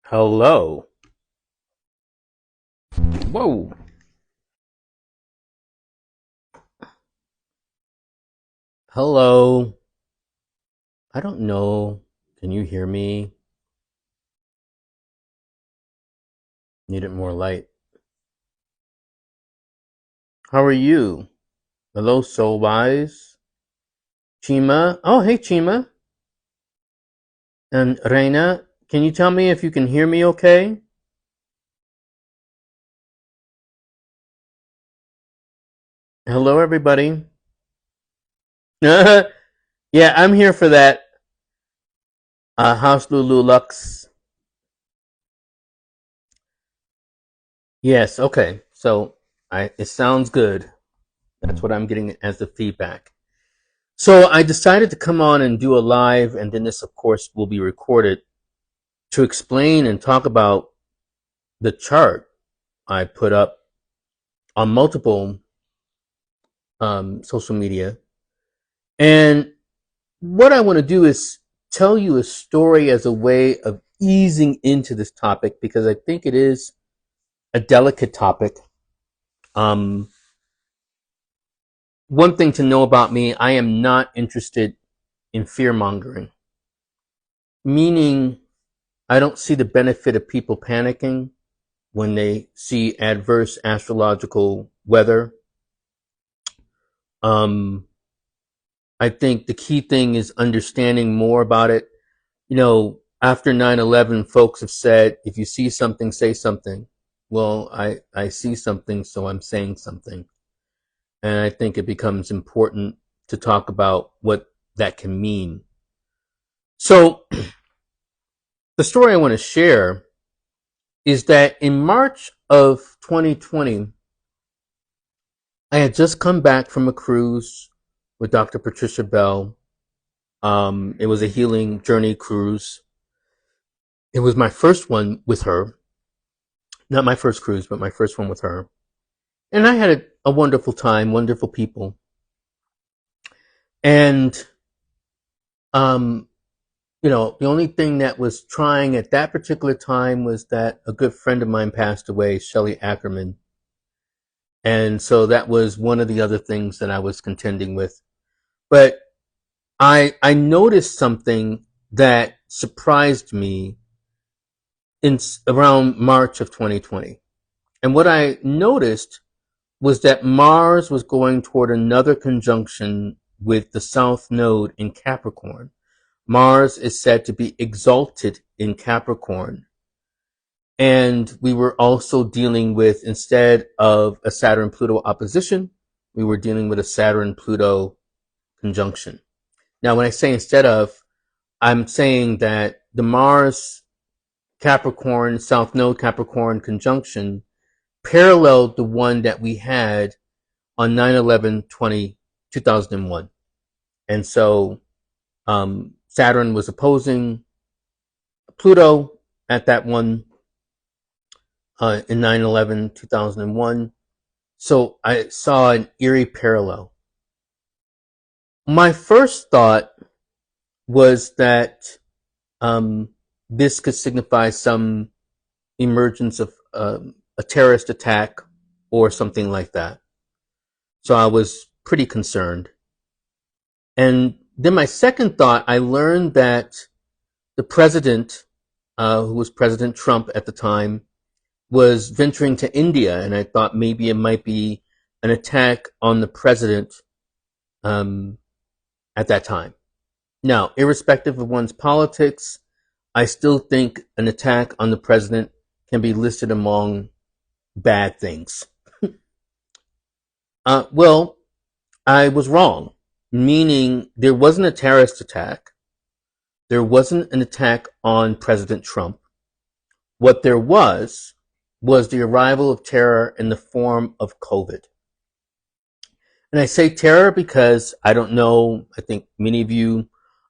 Hello. Whoa. Hello. I don't know. Can you hear me? Needed more light. How are you? Hello, Soul Wise. Chima. Oh, hey, Chima. And Reina. Can you tell me if you can hear me okay? Hello, everybody. Yeah, I'm here for that. House Lulu Lux. Yes, okay. So it sounds good. That's what I'm getting as the feedback. So I decided to come on and do a live, and then this, of course, will be recorded to explain and talk about the chart I put up on multiple social media. And what I want to do is tell you a story as a way of easing into this topic because I think it is a delicate topic. Um, One thing to know about me, I am not interested in fear mongering, meaning I don't see the benefit of people panicking when they see adverse astrological weather. Um, I think the key thing is understanding more about it. After 9/11, folks have said, if you see something, say something. Well, I see something, so I'm saying something. And I think it becomes important to talk about what that can mean. So, the story I want to share is that in March of 2020, I had just come back from a cruise with Dr. Patricia Bell. It was a healing journey cruise. It was my first one with her. Not my first cruise, but my first one with her. And I had a wonderful time, wonderful people. And, um, the only thing that was trying at that particular time was that a good friend of mine passed away, Shelley Ackerman. And so that was one of the other things that I was contending with. But I noticed something that surprised me in around March of 2020. And what I noticed was that Mars was going toward another conjunction with the South Node in Capricorn. Mars is said to be exalted in Capricorn. And we were also dealing with, instead of a Saturn Pluto opposition, we were dealing with a Saturn Pluto conjunction. Now, when I say instead of, I'm saying that the Mars Capricorn, South Node Capricorn conjunction paralleled the one that we had on 9/11/2001. And so Saturn was opposing Pluto at that one in 9/11/2001. So I saw an eerie parallel. My first thought was that um, this could signify some emergence of a terrorist attack or something like that. So I was pretty concerned. And then my second thought, I learned that the president, who was President Trump at the time, was venturing to India, and I thought maybe it might be an attack on the president um, at that time. Now, irrespective of one's politics, I still think an attack on the president can be listed among bad things. Well, I was wrong, meaning there wasn't a terrorist attack. There wasn't an attack on President Trump. What there was the arrival of terror in the form of COVID. And I say terror because I don't know, I think many of you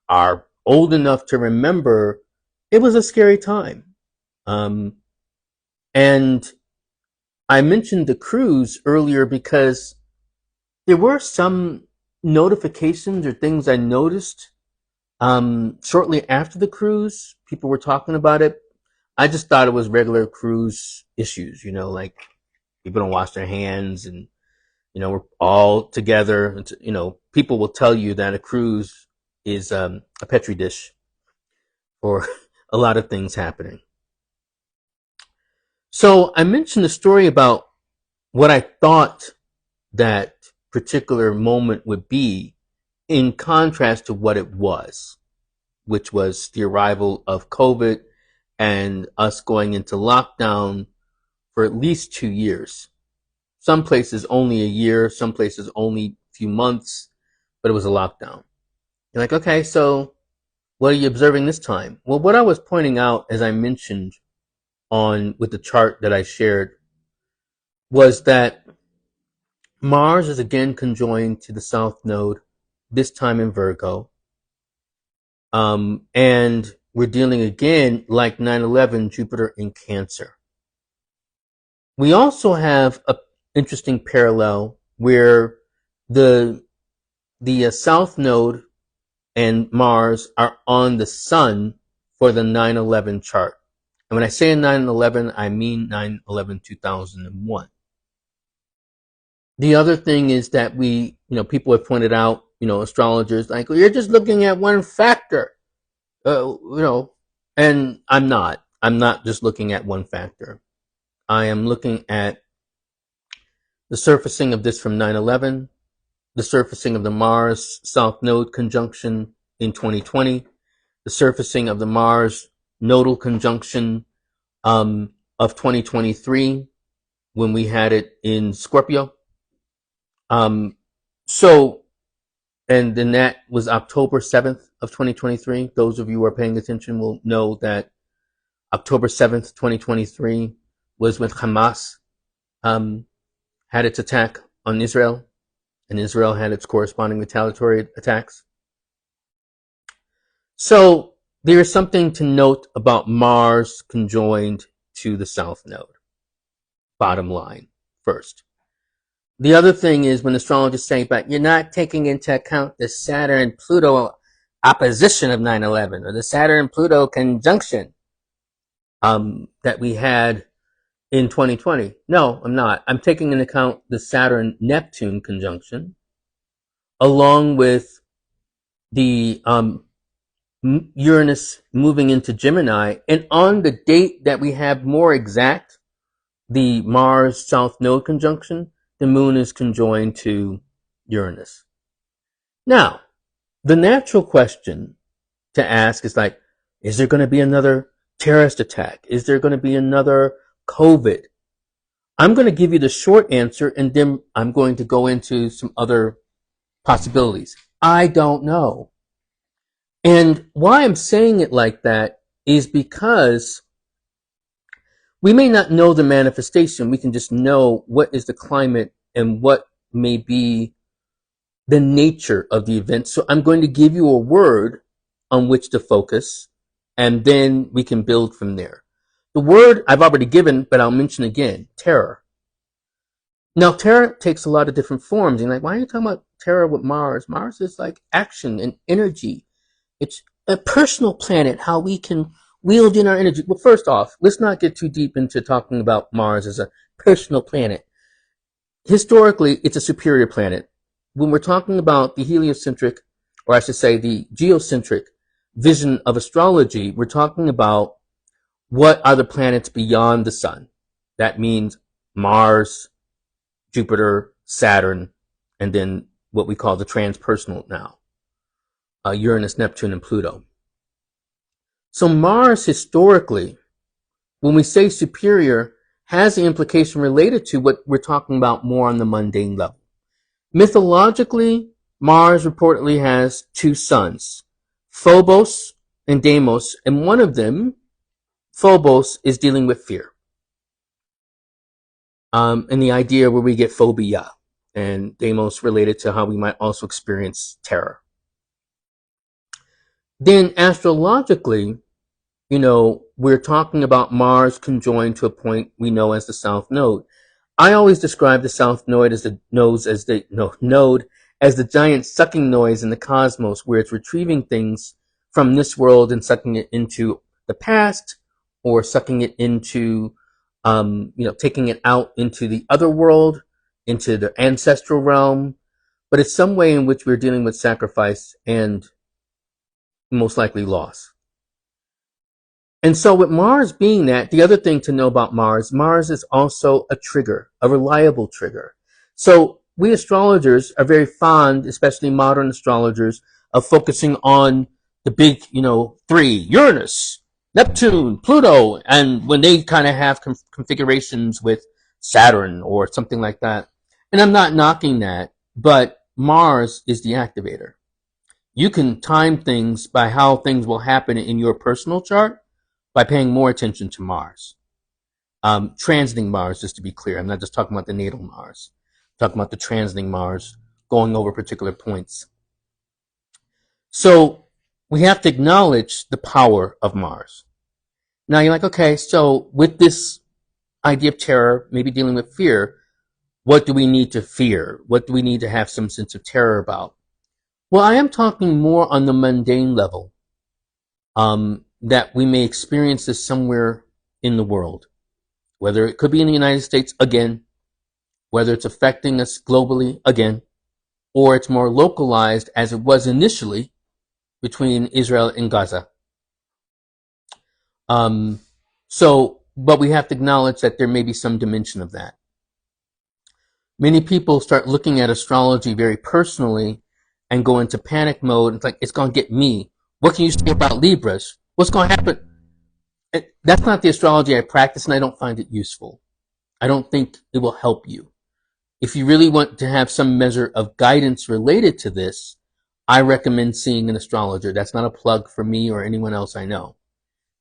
are old enough to remember it was a scary time. Um, and I mentioned the cruise earlier because there were some notifications or things I noticed shortly after the cruise. People were talking about it. I just thought it was regular cruise issues, like people don't wash their hands and, we're all together. And, people will tell you that a cruise is a petri dish for a lot of things happening. So I mentioned the story about what I thought that particular moment would be in contrast to what it was, which was the arrival of COVID and us going into lockdown for at least 2 years. Some places only a year, some places only a few months, but it was a lockdown. You're like, okay, so what are you observing this time? Well, what I was pointing out, as I mentioned with the chart that I shared, was that Mars is again conjoined to the South Node, this time in Virgo. And we're dealing again, like 9/11, Jupiter in Cancer. We also have an interesting parallel where the South Node and Mars are on the Sun for the 9/11 chart. And when I say 9/11, I mean 9/11/2001. The other thing is that people have pointed out, astrologers like, well, you're just looking at one factor, and I'm not. I'm not just looking at one factor. I am looking at the surfacing of this from 9/11, the surfacing of the Mars South Node conjunction in 2020, the surfacing of the Mars nodal conjunction of 2023 when we had it in Scorpio. And then that was October 7th of 2023. Those of you who are paying attention will know that October 7th, 2023 was when Hamas had its attack on Israel, and Israel had its corresponding retaliatory attacks. So there is something to note about Mars conjoined to the South Node. Bottom line, first. The other thing is when astrologers say, but you're not taking into account the Saturn-Pluto opposition of 9/11 or the Saturn-Pluto conjunction that we had in 2020. No, I'm not. I'm taking into account the Saturn-Neptune conjunction along with the Uranus moving into Gemini. And on the date that we have more exact, the Mars South Node conjunction, the moon is conjoined to Uranus. Now, the natural question to ask is like, is there going to be another terrorist attack? Is there going to be another COVID? I'm going to give you the short answer, and then I'm going to go into some other possibilities. I don't know. And why I'm saying it like that is because we may not know the manifestation. We can just know what is the climate and what may be the nature of the event. So I'm going to give you a word on which to focus, and then we can build from there. The word I've already given, but I'll mention again, terror. Now, terror takes a lot of different forms. And like, why are you talking about terror with Mars? Mars is like action and energy. It's a personal planet, how we can wield in our energy. Well, first off, let's not get too deep into talking about Mars as a personal planet. Historically, it's a superior planet. When we're talking about the heliocentric, or I should say the geocentric vision of astrology, we're talking about what are the planets beyond the sun. That means Mars, Jupiter, Saturn, and then what we call the transpersonal now, Uranus, Neptune, and Pluto. So Mars historically, when we say superior, has the implication related to what we're talking about more on the mundane level. Mythologically, Mars reportedly has two suns, Phobos and Deimos, and one of them, Phobos, is dealing with fear. And the idea where we get phobia, and Deimos related to how we might also experience terror. Then astrologically, we're talking about Mars conjoined to a point we know as the South Node. I always describe the South Node as the node as the giant sucking noise in the cosmos, where it's retrieving things from this world and sucking it into the past or sucking it into, taking it out into the other world, into the ancestral realm. But it's some way in which we're dealing with sacrifice and most likely loss. And so with Mars being that, the other thing to know about Mars, Mars is also a trigger, a reliable trigger. So we astrologers are very fond, especially modern astrologers, of focusing on the big, three, Uranus, Neptune, Pluto, and when they kind of have configurations with Saturn or something like that. And I'm not knocking that, but Mars is the activator. You can time things by how things will happen in your personal chart by paying more attention to Mars. Transiting Mars, just to be clear. I'm not just talking about the natal Mars. I'm talking about the transiting Mars, going over particular points. So we have to acknowledge the power of Mars. Now you're like, okay, so with this idea of terror, maybe dealing with fear, what do we need to fear? What do we need to have some sense of terror about? Well, I am talking more on the mundane level, that we may experience this somewhere in the world, whether it could be in the United States again, whether it's affecting us globally again, or it's more localized as it was initially between Israel and Gaza. But we have to acknowledge that there may be some dimension of that. Many people start looking at astrology very personally and go into panic mode. It's like, it's going to get me. What can you say about Libras? What's going to happen? That's not the astrology I practice, and I don't find it useful. I don't think it will help you. If you really want to have some measure of guidance related to this, I recommend seeing an astrologer. That's not a plug for me or anyone else I know.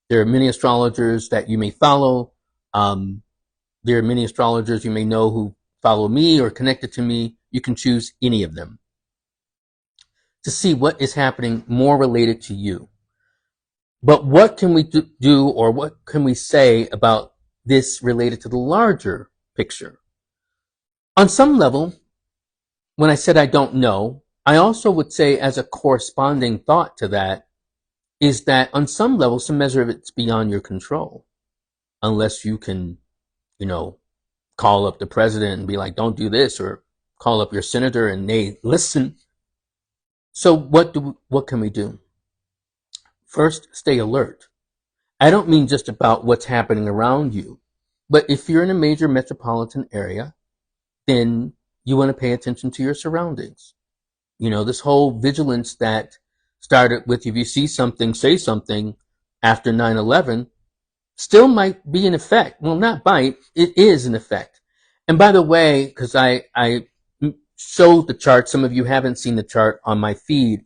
There are many astrologers that you may follow. There are many astrologers you may know who follow me or connected to me. You can choose any of them to see what is happening more related to you. But what can we do, or what can we say about this related to the larger picture? On some level, when I said I don't know, I also would say as a corresponding thought to that is that on some level, some measure of it's beyond your control. Unless you can, call up the president and be like, don't do this, or call up your senator and they listen. So what can we do? First, stay alert. I don't mean just about what's happening around you, but if you're in a major metropolitan area, then you want to pay attention to your surroundings. This whole vigilance that started with, if you see something, say something after 9/11, still might be in effect. Well, not might, it is in effect. And by the way, because I showed the chart, some of you haven't seen the chart on my feed.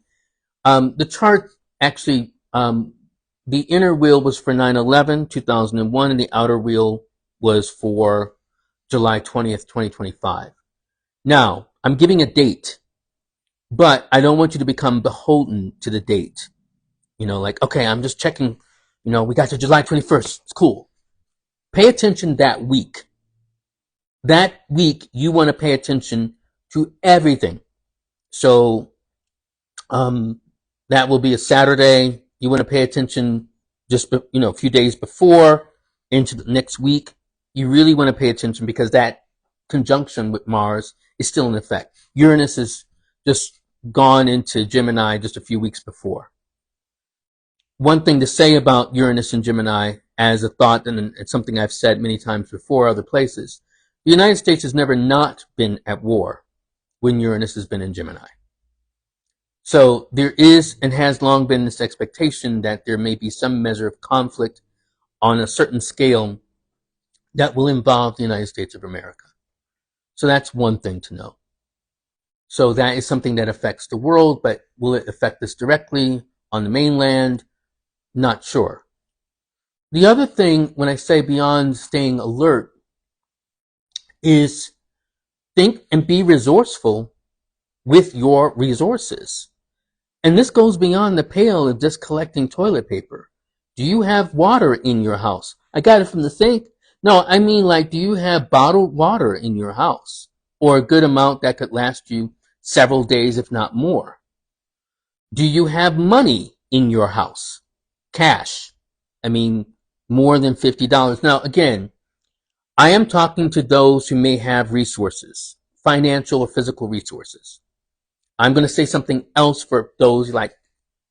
The chart actually, the inner wheel was for 9/11, 2001, and the outer wheel was for July 20th, 2025. Now, I'm giving a date, but I don't want you to become beholden to the date. Like, okay, I'm just checking, we got to July 21st. It's cool. Pay attention that week. That week, you want to pay attention to everything. So, that will be a Saturday. You want to pay attention just, a few days before into the next week. You really want to pay attention because that conjunction with Mars is still in effect. Uranus is just gone into Gemini just a few weeks before. One thing to say about Uranus and Gemini as a thought, and it's something I've said many times before other places, the United States has never not been at war when Uranus has been in Gemini. So there is and has long been this expectation that there may be some measure of conflict on a certain scale that will involve the United States of America. So that's one thing to know. So that is something that affects the world, but will it affect us directly on the mainland? Not sure. The other thing, when I say beyond staying alert, is think and be resourceful with your resources. And this goes beyond the pale of just collecting toilet paper. Do you have water in your house? I got it from the sink. No, I mean, like, do you have bottled water in your house? Or a good amount that could last you several days, if not more? Do you have money in your house? Cash. I mean, more than $50. Now, again, I am talking to those who may have resources, financial or physical resources. I'm going to say something else for those like,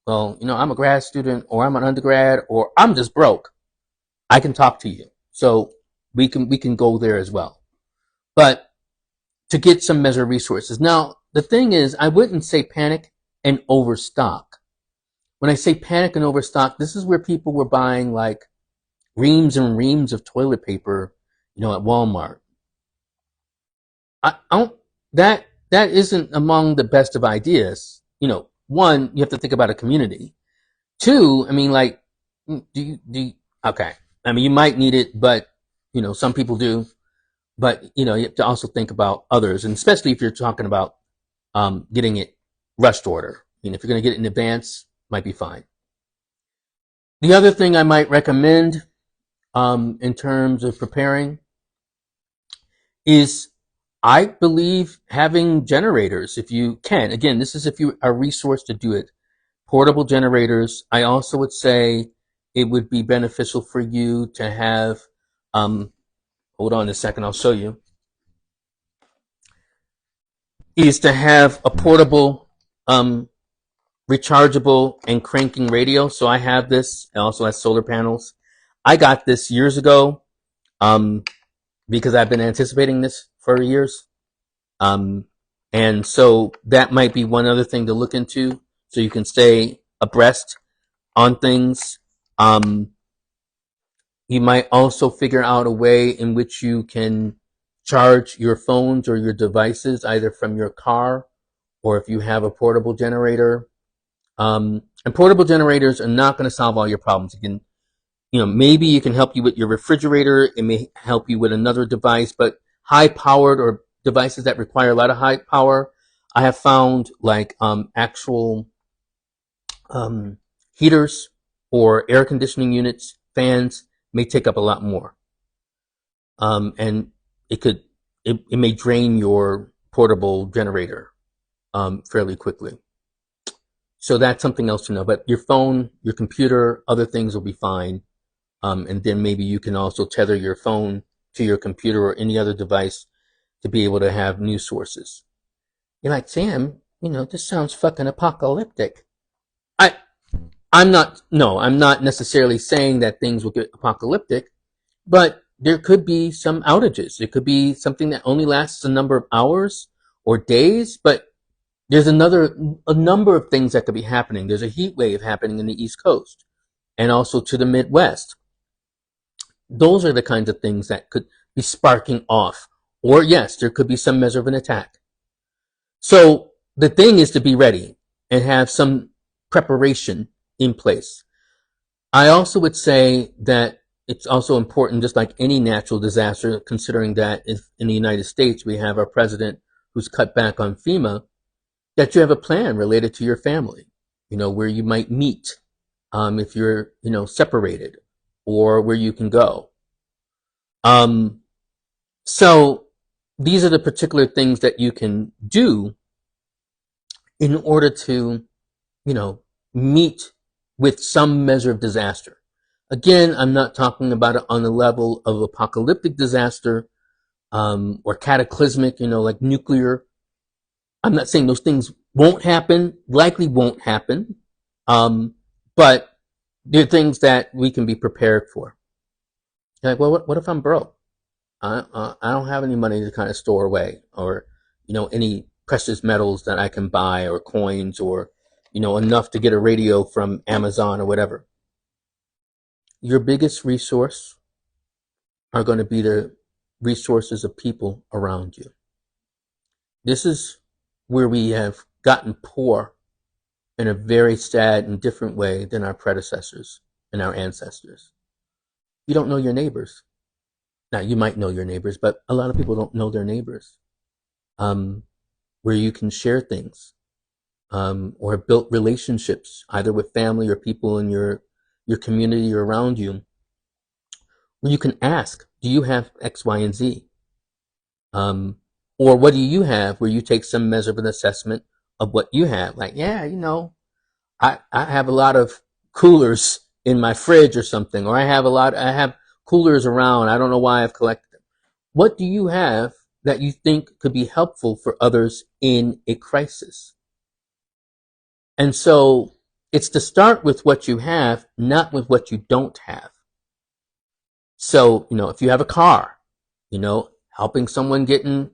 well, I'm a grad student or I'm an undergrad or I'm just broke. I can talk to you. So we can go there as well. But to get some measure of resources. Now, the thing is, I wouldn't say panic and overstock. When I say panic and overstock, this is where people were buying like reams and reams of toilet paper, at Walmart. I don't, that isn't among the best of ideas. One, you have to think about a community. Two, I mean, like, okay. I mean, you might need it, but, some people do. But, you have to also think about others, and especially if you're talking about getting it rushed order. If you're going to get it in advance, might be fine. The other thing I might recommend in terms of preparing is, I believe, having generators if you can. Again, this is if you are resourced to do it. Portable generators. I also would say it would be beneficial for you to have, hold on a second, I'll show you, is to have a portable, rechargeable and cranking radio. So I have this. It also has solar panels. I got this years ago because I've been anticipating this for years. And so that might be one other thing to look into so you can stay abreast on things. You might also figure out a way in which you can charge your phones or your devices either from your car or if you have a portable generator. And portable generators are not going to solve all your problems. Maybe you can help you with your refrigerator. It may help you with another device, but high powered or devices that require a lot of high power, I have found like actual heaters or air conditioning units, fans may take up a lot more. And it may drain your portable generator fairly quickly. So that's something else to know. But your phone, your computer, other things will be fine. And then maybe you can also tether your phone to your computer or any other device to be able to have news sources. You're like, Sam, this sounds fucking apocalyptic. I'm not necessarily saying that things will get apocalyptic, but there could be some outages. It could be something that only lasts a number of hours or days, but there's a number of things that could be happening. There's a heat wave happening in the East Coast and also to the Midwest. Those are the kinds of things that could be sparking off. Or yes, there could be some measure of an attack. So the thing is to be ready and have some preparation in place. I also would say that it's also important, just like any natural disaster, considering that if in the United States we have our president who's cut back on FEMA, that you have a plan related to your family, where you might meet if you're, separated or where you can go. So these are the particular things that you can do in order to, meet with some measure of disaster. Again, I'm not talking about it on the level of apocalyptic disaster or cataclysmic, like nuclear. I'm not saying those things won't happen, likely won't happen, but they're things that we can be prepared for. You're like, well, what if I'm broke? I don't have any money to kind of store away, or any precious metals that I can buy, or coins, or enough to get a radio from Amazon or whatever. Your biggest resource are going to be the resources of people around you. This is where we have gotten poor in a very sad and different way than our predecessors and our ancestors. You don't know your neighbors. Now, you might know your neighbors, but a lot of people don't know their neighbors. Where you can share things, or build relationships, either with family or people in your community or around you, where you can ask, do you have X, Y, and Z? Or what do you have, where you take some measure of an assessment of what you have. Like, yeah, I have a lot of coolers in my fridge or something, or I have coolers around. I don't know why I've collected them. What do you have that you think could be helpful for others in a crisis? And so it's to start with what you have, not with what you don't have. So, if you have a car, helping someone getting,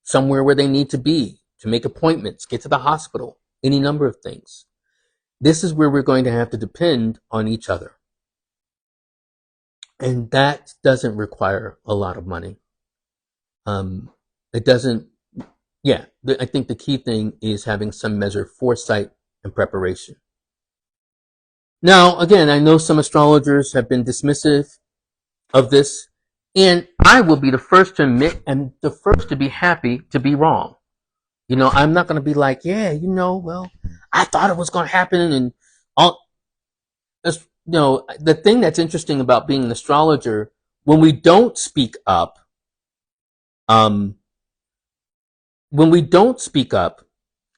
somewhere where they need to be, to make appointments, get to the hospital, any number of things. This is where we're going to have to depend on each other. And that doesn't require a lot of money. It doesn't, I think the key thing is having some measure of foresight and preparation. Now, again, I know some astrologers have been dismissive of this, and I will be the first to admit and the first to be happy to be wrong. I'm not going to be like, well, I thought it was going to happen, and all. The thing that's interesting about being an astrologer, when we don't speak up,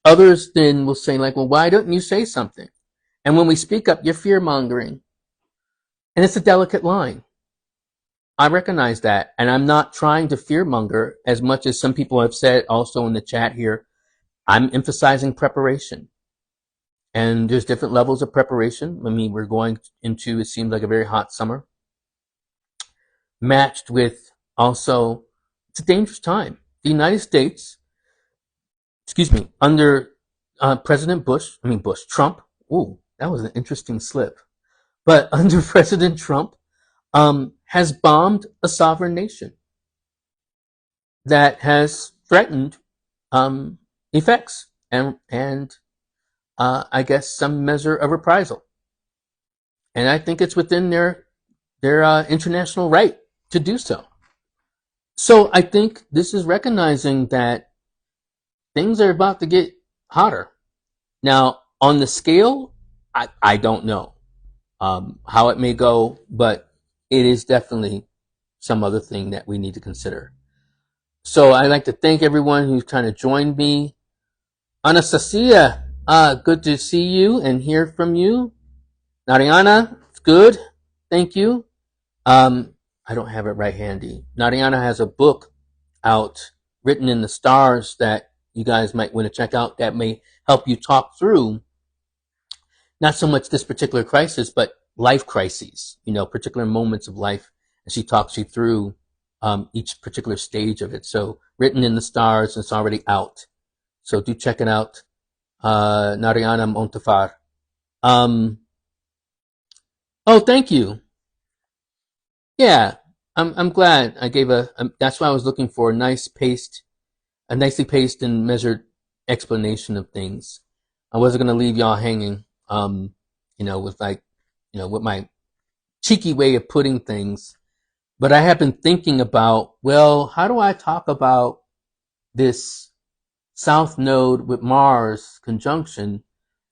others then will say like, well, why don't you say something? And when we speak up, you're fear mongering, and it's a delicate line. I recognize that, and I'm not trying to fearmonger as much as some people have said also in the chat here. I'm emphasizing preparation. And there's different levels of preparation. I mean, we're going into, it seems like a very hot summer, matched with also, it's a dangerous time. The United States, under Trump, ooh, that was an interesting slip. But under President Trump, has bombed a sovereign nation that has threatened effects and I guess some measure of reprisal. And I think it's within their international right to do so. So I think this is recognizing that things are about to get hotter. Now, on the scale, I don't know how it may go, but it is definitely some other thing that we need to consider. So I'd like to thank everyone who's kind of joined me. Anastasia, good to see you and hear from you. Nariana, it's good. Thank you. I don't have it right handy. Nariana has a book out, Written in the Stars, that you guys might want to check out that may help you talk through not so much this particular crisis, but life crises, particular moments of life. And she talks you through each particular stage of it. So Written in the Stars, it's already out. So do check it out. Nariana Montafar. Oh, thank you. Yeah, I'm glad I gave that's what I was looking for, a nicely paced and measured explanation of things. I wasn't going to leave y'all hanging, with with my cheeky way of putting things. But I have been thinking about, well, how do I talk about this South Node with Mars conjunction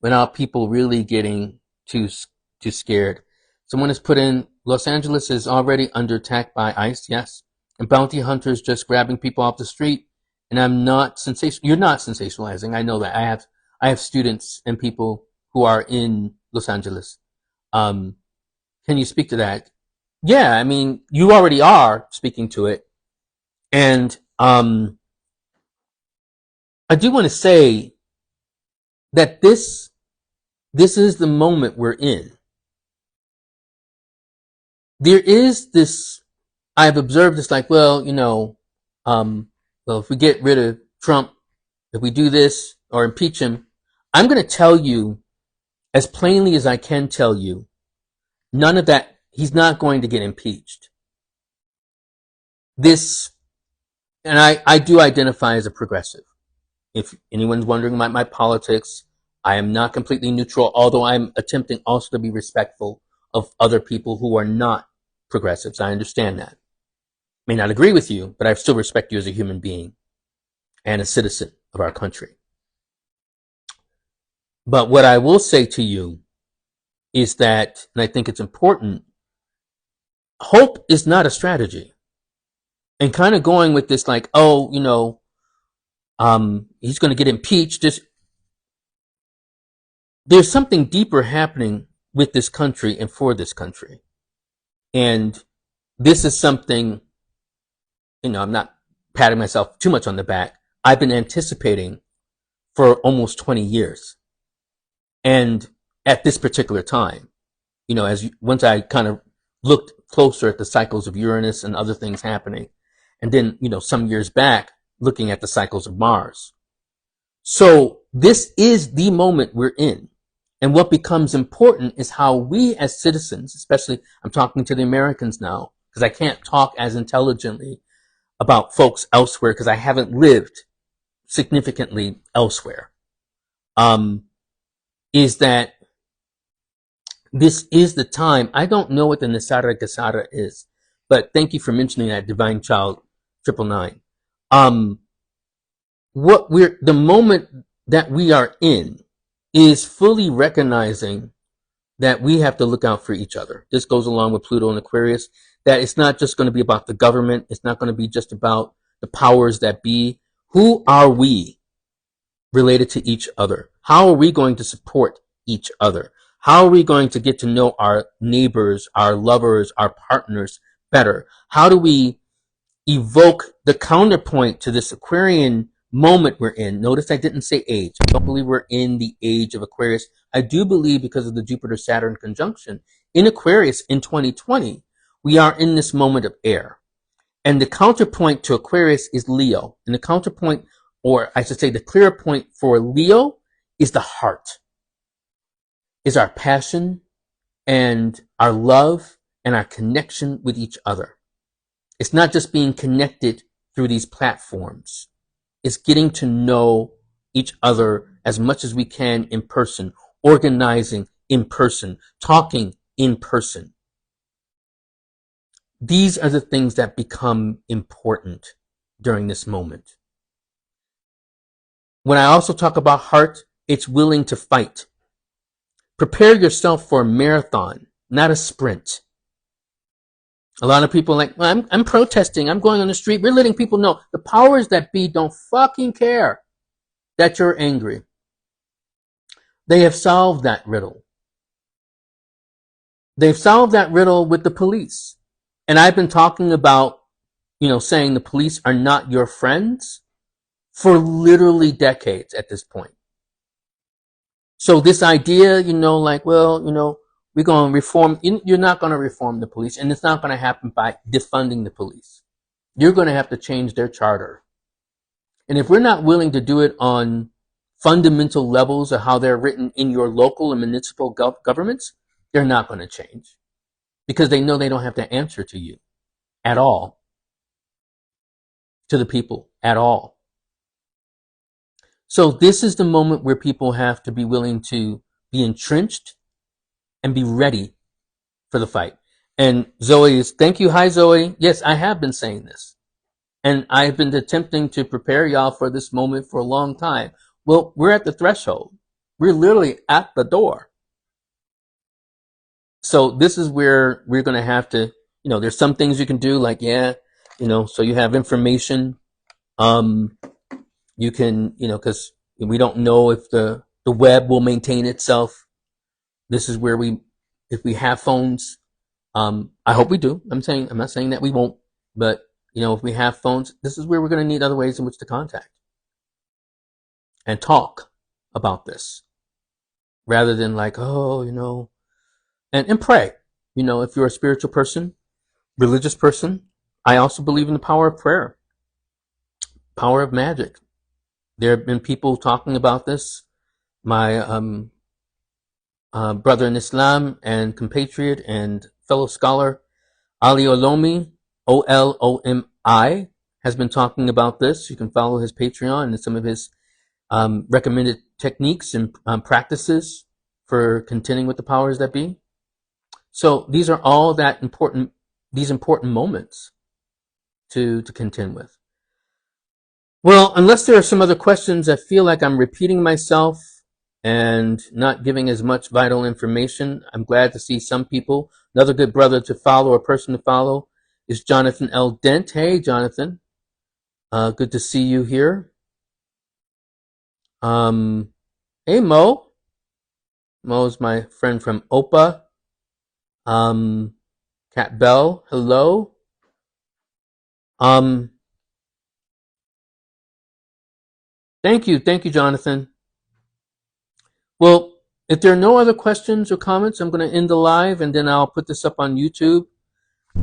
without people really getting too scared? Someone has put in, Los Angeles is already under attack by ICE, yes. And bounty hunters just grabbing people off the street. And I'm not you're not sensationalizing, I know that. I have students and people who are in Los Angeles. Can you speak to that? Yeah, I mean, you already are speaking to it. And I do want to say that this is the moment we're in. There is this, I've observed this like, well, if we get rid of Trump, if we do this or impeach him, I'm going to tell you as plainly as I can tell you, none of that, he's not going to get impeached. This, and I do identify as a progressive. If anyone's wondering about my politics, I am not completely neutral, although I'm attempting also to be respectful of other people who are not progressives. I understand that. May not agree with you, but I still respect you as a human being and a citizen of our country. But what I will say to you is that, and I think it's important, hope is not a strategy. And kind of going with this like, oh, he's going to get impeached. There's something deeper happening with this country and for this country. And this is something, I'm not patting myself too much on the back. I've been anticipating for almost 20 years. And at this particular time, once I kind of looked closer at the cycles of Uranus and other things happening, and then, some years back, looking at the cycles of Mars. So this is the moment we're in. And what becomes important is how we as citizens, especially I'm talking to the Americans now, because I can't talk as intelligently about folks elsewhere because I haven't lived significantly elsewhere, is that this is the time. I don't know what the Nisara Gasara is, but thank you for mentioning that, Divine Child 999. The moment that we are in is fully recognizing that we have to look out for each other. This goes along with Pluto and Aquarius, that it's not just going to be about the government. It's not going to be just about the powers that be. Who are we related to each other? How are we going to support each other? How are we going to get to know our neighbors, our lovers, our partners better? How do we evoke the counterpoint to this Aquarian moment we're in? Notice I didn't say age. I don't believe we're in the age of Aquarius. I do believe, because of the Jupiter-Saturn conjunction in Aquarius in 2020, we are in this moment of air. And the counterpoint to Aquarius is Leo. And the counterpoint, or I should say the clear point for Leo, is the heart, is our passion and our love and our connection with each other. It's not just being connected through these platforms. It's getting to know each other as much as we can in person, organizing in person, talking in person. These are the things that become important during this moment. When I also talk about heart, it's willing to fight. Prepare yourself for a marathon, not a sprint. A lot of people are like, well, I'm protesting. I'm going on the street. We're letting people know. The powers that be don't fucking care that you're angry. They have solved that riddle. They've solved that riddle with the police. And I've been talking about, saying the police are not your friends for literally decades at this point. So this idea, we're going to reform. You're not going to reform the police, and it's not going to happen by defunding the police. You're going to have to change their charter. And if we're not willing to do it on fundamental levels of how they're written in your local and municipal governments, they're not going to change, because they know they don't have to answer to you at all, to the people at all. So this is the moment where people have to be willing to be entrenched and be ready for the fight. And Zoe is, thank you. Hi, Zoe. Yes, I have been saying this. And I've been attempting to prepare y'all for this moment for a long time. Well, we're at the threshold. We're literally at the door. So this is where we're going to have to, there's some things you can do, like, so you have information. You can, because we don't know if the web will maintain itself. This is where if we have phones, I hope we do. I'm not saying that we won't, but if we have phones, this is where we're going to need other ways in which to contact and talk about this, rather than like, and pray. If you're a spiritual person, religious person, I also believe in the power of prayer, power of magic. There have been people talking about this. My brother in Islam and compatriot and fellow scholar, Ali Olomi, Olomi, has been talking about this. You can follow his Patreon and some of his recommended techniques and practices for contending with the powers that be. So these are all these important moments to contend with. Well, unless there are some other questions, I feel like I'm repeating myself and not giving as much vital information. I'm glad to see some people. Another good brother to follow, or person to follow, is Jonathan L. Dent. Hey, Jonathan. Good to see you here. Hey, Mo. Mo's my friend from Opa. Cat Bell, hello. Um, thank you, Jonathan. Well, if there are no other questions or comments, I'm going to end the live and then I'll put this up on YouTube.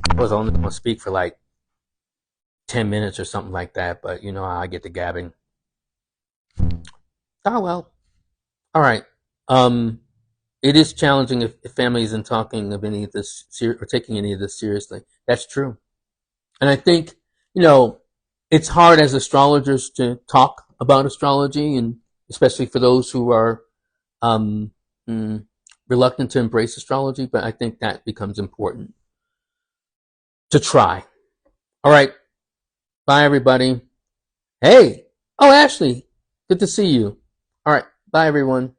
I was only going to speak for like 10 minutes or something like that, but you know how I get to gabbing. Oh well. All right. Um, it is challenging if family isn't talking of any of this or taking any of this seriously. That's true. And I think, you know, it's hard as astrologers to talk about astrology, and especially for those who are um, mm, reluctant to embrace astrology. But I think that becomes important to try. All right. Bye, everybody. Hey. Oh, Ashley. Good to see you. All right. Bye, everyone.